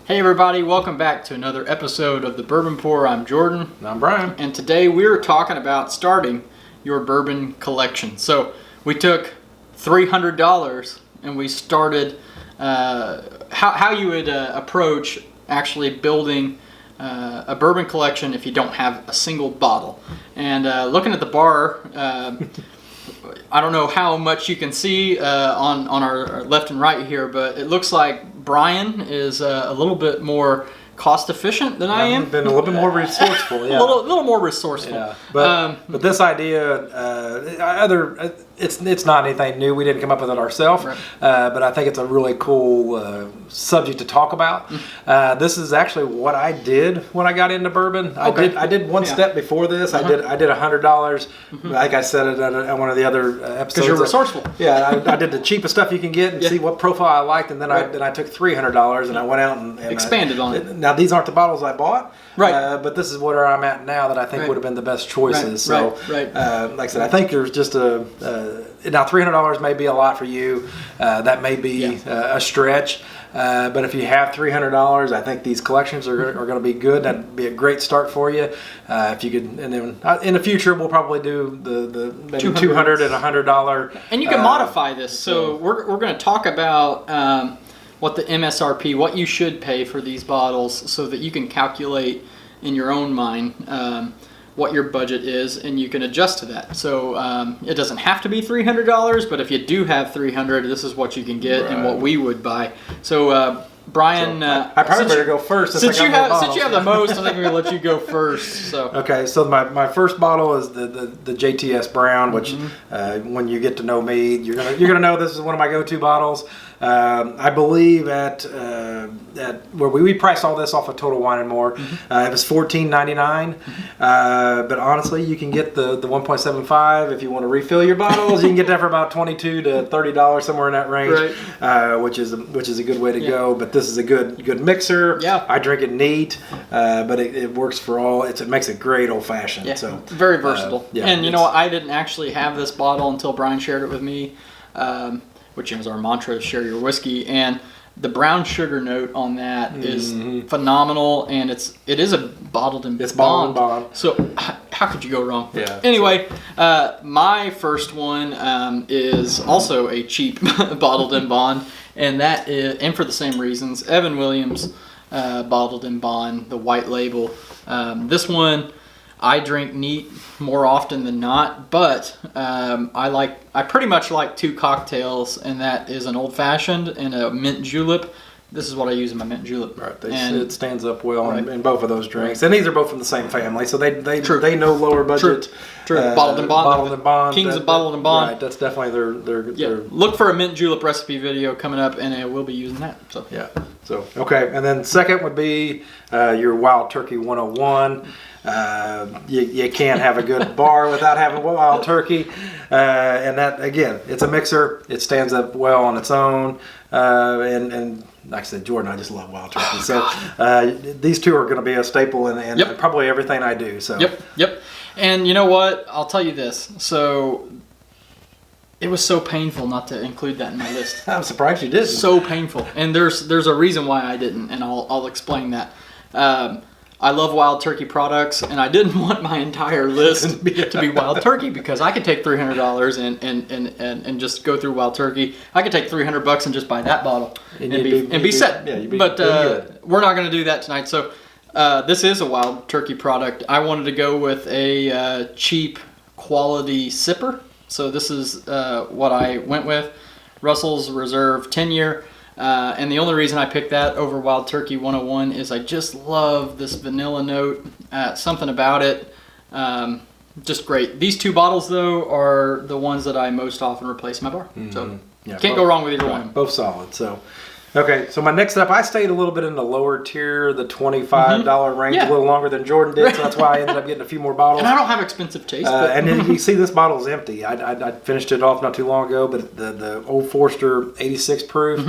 Hey everybody, welcome back to another episode of the Bourbon Pour. I'm Jordan. And I'm Brian. And today we're talking about starting your bourbon collection. So we took $300 and we started how you would approach actually building a bourbon collection if you don't have a single bottle. And looking at the bar, I don't know how much you can see on our left and right here, but it looks like Brian is a little bit more cost efficient than I am. Been a little bit more resourceful, yeah. a little more resourceful. Yeah. But this idea, it's not anything new. We didn't come up with it ourselves, right. But I think it's a really cool subject to talk about. This is actually what I did when I got into bourbon. Okay. I did one step before this. I did $100, like I said it at one of the other episodes. Because you're resourceful. Yeah, I did the cheapest stuff you can get and see what profile I liked, and then I took $300 and I went out and expanded on it. Now these aren't the bottles I bought, right? But this is where I'm at now that I think would have been the best choices. Right. Like I said, I think there's just now $300 may be a lot for you. That may be a stretch. But if you have $300, I think these collections are going to be good. That'd be a great start for you. If you could, and then in the future we'll probably do the maybe $200 and $100. And you can modify this. So we're going to talk about what the MSRP, what you should pay for these bottles, so that you can calculate in your own mind what your budget is, and you can adjust to that. So it doesn't have to be $300, but if you do have $300, this is what you can get and what we would buy. So Brian, I probably better go first. Since you have the most, I think I'm going to let you go first. So okay, so my first bottle is the JTS Brown, which when you get to know me, you're gonna know this is one of my go-to bottles. I believe at where we priced all this off of Total Wine and More. It was $14.99, but honestly, you can get the 1.75 if you want to refill your bottles. You can get that for about $22 to $30, somewhere in that range, which is a good way to go. But this is a good mixer. Yeah, I drink it neat, but it works for all. It makes a great old fashioned. Yeah, so very versatile. And you know what? I didn't actually have this bottle until Brian shared it with me. Which is our mantra, share your whiskey, and the brown sugar note on that is phenomenal, and it is a bottled in bond. So how could you go wrong? Yeah. Anyway, my first one is also a cheap bottled in bond, and that is, and for the same reasons, Evan Williams bottled in bond, the white label. This one I drink neat more often than not, but I pretty much like two cocktails, and that is an old fashioned and a mint julep. This is what I use in my mint julep. Right, it stands up well in both of those drinks, and these are both from the same family, so they know lower budget. True. Bottled in bond. Bottled in bond. Kings of bottled in bond. Right, that's definitely their. Look for a mint julep recipe video coming up, and we'll be using that. So yeah. So okay, and then second would be your Wild Turkey 101. You can't have a good bar without having Wild Turkey, and that again, it's a mixer. It stands up well on its own, and like I said, Jordan, I just love Wild Turkey. So these two are going to be a staple in probably everything I do. So Yep. And you know what? I'll tell you this. So it was so painful not to include that in my list. I'm surprised you didn't. So painful, and there's a reason why I didn't, and I'll explain that. I love Wild Turkey products, and I didn't want my entire list to be Wild Turkey, because I could take $300 and just go through Wild Turkey. I could take $300 and just buy that bottle and be set. Yeah, but we're not going to do that tonight. So this is a Wild Turkey product. I wanted to go with a cheap quality sipper. So this is what I went with. Russell's Reserve 10-year. And the only reason I picked that over Wild Turkey 101 is I just love this vanilla note. Something about it. Just great. These two bottles, though, are the ones that I most often replace in my bar. So can't go wrong with either one. Both solid. So okay, so my next up, I stayed a little bit in the lower tier, the $25 range, a little longer than Jordan did, so that's why I ended up getting a few more bottles. And I don't have expensive taste. And then you see this bottle is empty. I finished it off not too long ago, but the Old Forester 86 proof.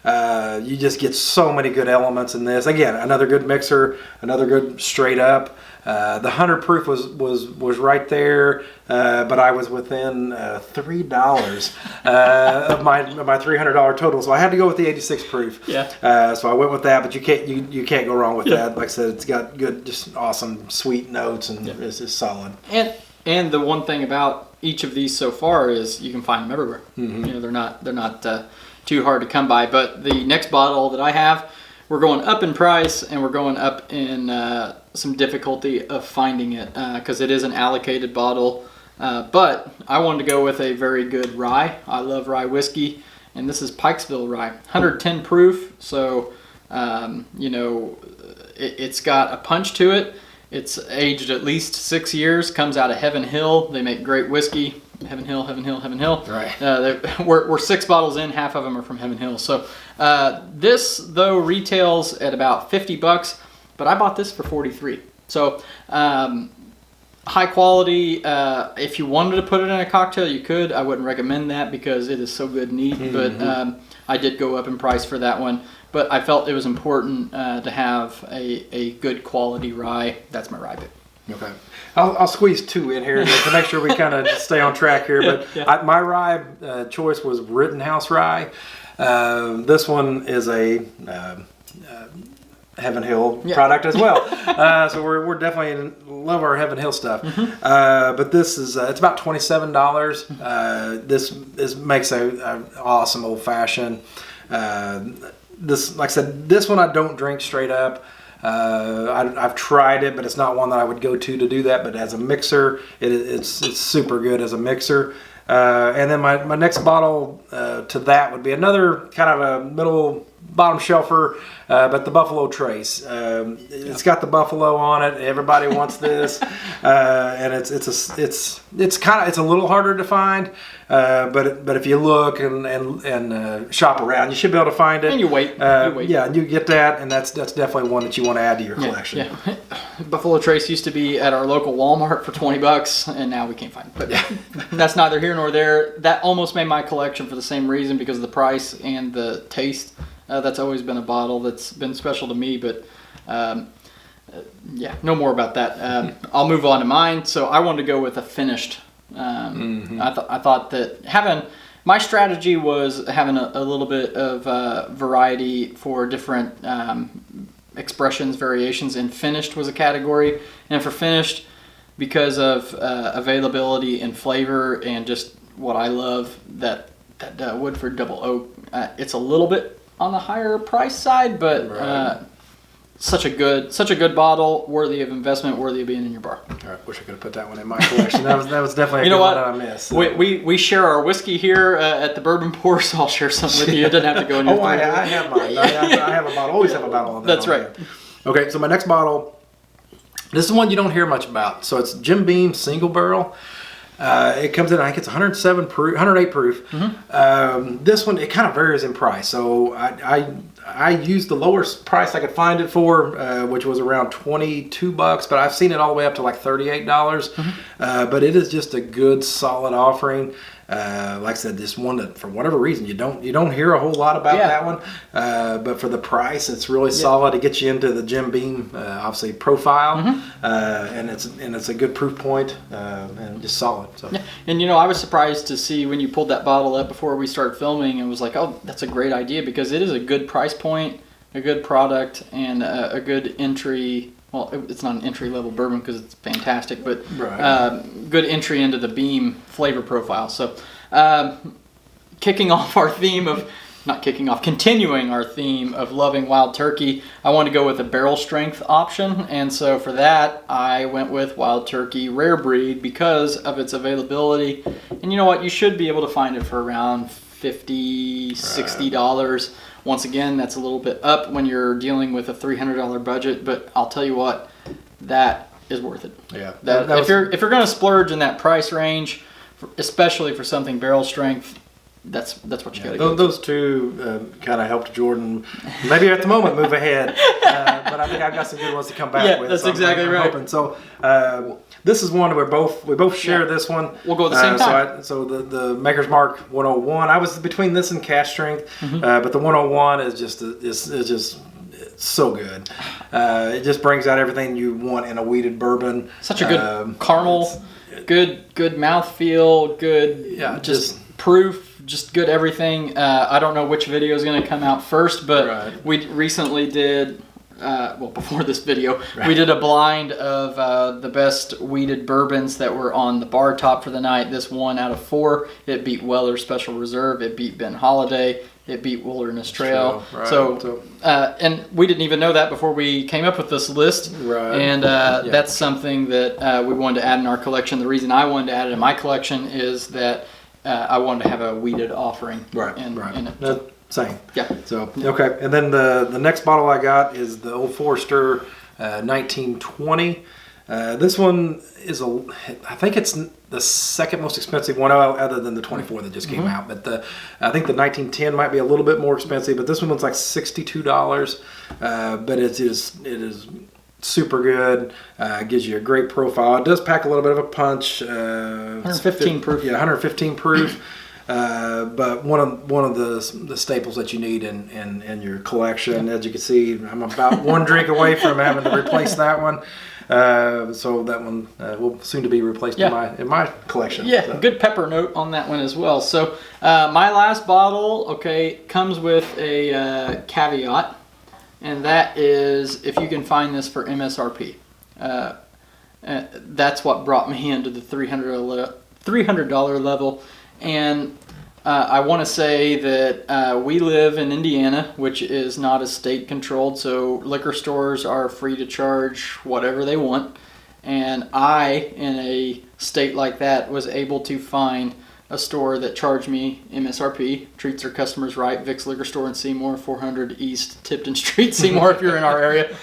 You just get so many good elements in this. Again, another good mixer, another good straight up. The 100 proof was right there, but I was within $3 of my $300 total. So I had to go with the 86 proof. Yeah. So I went with that, but you can't go wrong with that. Like I said, it's got good, just awesome, sweet notes, and it's just solid. And the one thing about each of these so far is you can find them everywhere. Mm-hmm. You know, they're not too hard to come by. But the next bottle that I have, we're going up in price, and we're going up in some difficulty of finding it because it is an allocated bottle. But I wanted to go with a very good rye. I love rye whiskey, and this is Pikesville rye, 110 proof. So you know, it's got a punch to it. It's aged at least 6 years. Comes out of Heaven Hill. They make great whiskey. Heaven Hill, Heaven Hill, Heaven Hill. Right. We're 6 bottles in. Half of them are from Heaven Hill. So this though retails at about $50, but I bought this for $43. So high quality. If you wanted to put it in a cocktail, you could. I wouldn't recommend that because it is so good and neat. Mm-hmm. But I did go up in price for that one. But I felt it was important to have a good quality rye. That's my rye pick. Okay. I'll squeeze 2 in here to make sure we kind of stay on track here. But my rye choice was Rittenhouse rye. This one is a Heaven Hill product as well. So we're definitely love our Heaven Hill stuff. Mm-hmm. But this is it's about $27. This makes a awesome old fashioned. This, like I said, this one I don't drink straight up. I've tried it, but it's not one that I would go to do that. But as a mixer, it's super good as a mixer. And then my next bottle to that would be another kind of a middle bottom shelfer, but the Buffalo Trace. It's got the buffalo on it. Everybody wants this, and it's a little harder to find. But if you look and shop around, you should be able to find it. And you wait. Yeah, and you get that, and that's definitely one that you want to add to your collection. Yeah. Buffalo Trace used to be at our local Walmart for $20, and now we can't find it. But that's neither here nor there. That almost made my collection for the same reason, because of the price and the taste. That's always been a bottle that's been special to me, but no more about that. I'll move on to mine. So I wanted to go with a finished. I thought that my strategy was having a little bit of variety for different expressions, variations, and finished was a category. And for finished, because of availability and flavor and just what I love, that Woodford Double Oak, it's a little bit on the higher price side, but such a good bottle, worthy of investment, worthy of being in your bar. All right, wish I could have put that one in my collection. That was definitely a good one that I missed. So. We share our whiskey here at the Bourbon Pour, so I'll share some with you. It doesn't have to go in your I have mine. I have a bottle. Always have a bottle on that. That's right. Okay, so my next bottle, this is one you don't hear much about. So it's Jim Beam Single Barrel. It comes in, I think it's 107 proof, 108 proof. Mm-hmm. This one, it kind of varies in price. So I used the lowest price I could find it for, which was around $22, but I've seen it all the way up to like $38. Mm-hmm. But it is just a good, solid offering. Like I said, this one that for whatever reason you don't hear a whole lot about that one, but for the price, it's really solid. It gets you into the Jim Beam, obviously profile, and it's a good proof point, and just solid. So. Yeah. And I was surprised to see when you pulled that bottle up before we started filming, and was like, oh, that's a great idea, because it is a good price point, a good product, and a good entry. Well, it's not an entry-level bourbon because it's fantastic, but good entry into the Beam flavor profile. So continuing our theme of loving Wild Turkey, I want to go with a barrel strength option. And so for that, I went with Wild Turkey Rare Breed because of its availability. And you know what? You should be able to find it for around $50, $60. Once again, that's a little bit up when you're dealing with a $300 budget, but I'll tell you what, that is worth it. Yeah. If you're going to splurge in that price range, especially for something barrel strength, that's what you got to go. Those two kind of helped Jordan, maybe at the moment, move ahead. But I think I've got some good ones to come back with. That's exactly right. Hoping. So this is one where we both share this one. We'll go at the same time. So the Maker's Mark 101. I was between this and Cash Strength, but the 101 is just so good. It just brings out everything you want in a wheated bourbon. Such a good caramel, good mouthfeel, good just proof, just good everything. I don't know which video is going to come out first, but we recently did. Before this video, we did a blind of the best wheated bourbons that were on the bar top for the night. This 1 out of 4, it beat Weller Special Reserve, it beat Ben Holiday, it beat Wilderness Trail. And we didn't even know that before we came up with this list. And that's something that we wanted to add in our collection. The reason I wanted to add it in my collection is that I wanted to have a wheated offering in it. Same. Yeah. So okay, and then the next bottle I got is the Old Forester 1920. This one is I think it's the second most expensive one other than the 24 that just came out. But I think the 1910 might be a little bit more expensive. But this one's like $62. But it is super good. Gives you a great profile. It does pack a little bit of a punch. 115 proof. Yeah, 115 proof. But one of the staples that you need in your collection. As you can see, I'm about one drink away from having to replace that one. So that one will soon to be replaced in my collection. Yeah, so. Good pepper note on that one as well. So my last bottle, comes with a caveat, and that is if you can find this for MSRP. That's what brought me into the $300 level. And I want to say that we live in Indiana, which is not as state controlled, so liquor stores are free to charge whatever they want. And I, in a state like that, was able to find a store that charged me MSRP, treats their customers right. Vic's Liquor Store in Seymour, 400 East Tipton Street, Seymour, if you're in our area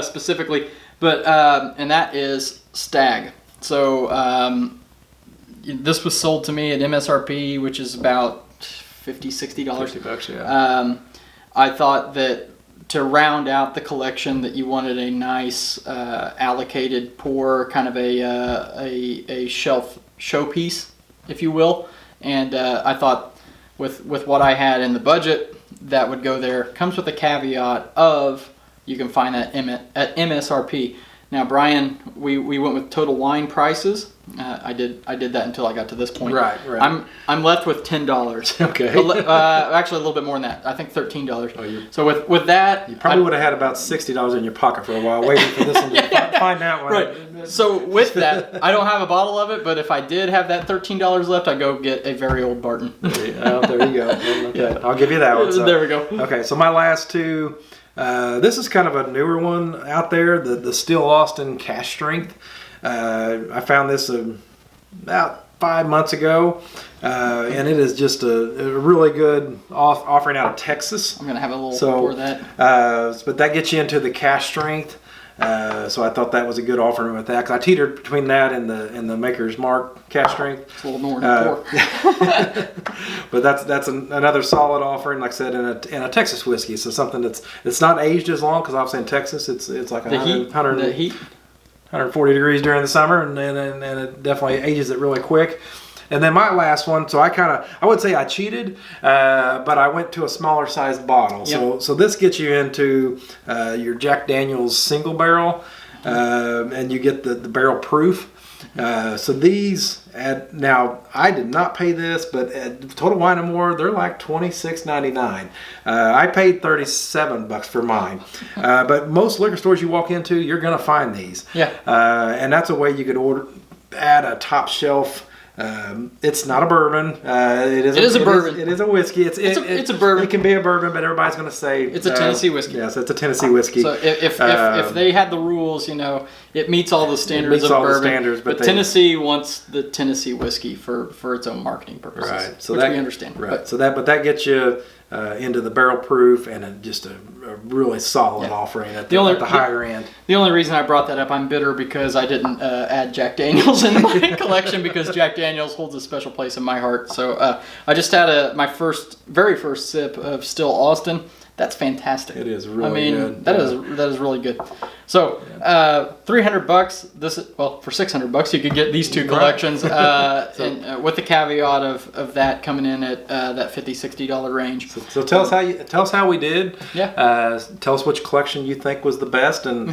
specifically. But and that is Stag. So this was sold to me at MSRP, which is about $50-$60. $50, yeah. I thought that to round out the collection, that you wanted a nice allocated pour, kind of a shelf showpiece, if you will. And I thought with what I had in the budget, that would go there. Comes with a caveat of you can find that at MSRP. Now, Brian, we went with total wine prices. I did that until I got to this point. Right. I'm left with $10. Okay. Actually, a little bit more than that. I think $13. Oh, so with that, you probably would have had about $60 in your pocket for a while, waiting for this one to find that one. Right. So with that, I don't have a bottle of it, but if I did have that $13 left, I'd go get a very old Barton. There you go. Okay. I'll give you that one. So. There we go. Okay, so my last two. This is kind of a newer one out there, the Still Austin Cash Strength. I found this about 5 months ago, and it is just a really good offering out of Texas. I'm going to have a little pour of that. But that gets you into the Cash Strength. So I thought that was a good offering with that, because I teetered between that and the Maker's Mark Cash Strength. It's a little more than pour. But that's another solid offering, like I said, in a Texas whiskey. So something that's not aged as long, because obviously in Texas it's like 140 degrees during the summer, and it definitely ages it really quick. And then my last one, so I would say I cheated, but I went to a smaller sized bottle. Yep. So this gets you into your Jack Daniel's single barrel, and you get the barrel proof. So these, now I did not pay this, but at Total Wine & More, they're like $26.99. I paid $37 for mine. But most liquor stores you walk into, you're going to find these. Yeah. And that's a way you could add a top shelf. It's not a bourbon. It is a bourbon. It is a whiskey. It's a bourbon. It can be a bourbon, but everybody's going to say it's a Tennessee whiskey. Yes, it's a Tennessee whiskey. So if they had the rules, it meets all the standards of bourbon. But Tennessee wants the Tennessee whiskey for its own marketing purposes. Right. So which we understand. Right. But that gets you into the barrel proof and just a really solid offering at the higher end. The only reason I brought that up, I'm bitter because I didn't add Jack Daniels in my collection, because Jack Daniels holds a special place in my heart. So I just had my very first sip of Still Austin. That's fantastic. It is really good. That is really good. So, $300. This is, well, for $600, you could get these two collections, and with the caveat of that coming in at that $50-$60 range. So tell us how we did. Yeah. Tell us which collection you think was the best, and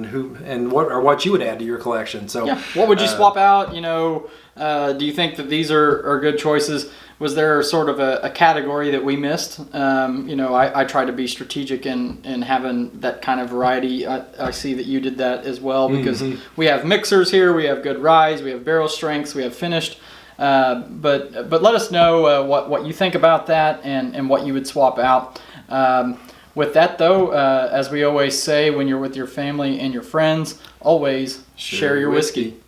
who and what you would add to your collection. So yeah, what would you swap out? You know, do you think that these are good choices? Was there sort of a category that we missed? You know, I try to be strategic in having that kind of variety. I see that you did that as well, because we have mixers here, we have good ryes, we have barrel strengths, we have finished. But let us know what you think about that and what you would swap out. With that, though, as we always say, when you're with your family and your friends, always share your whiskey.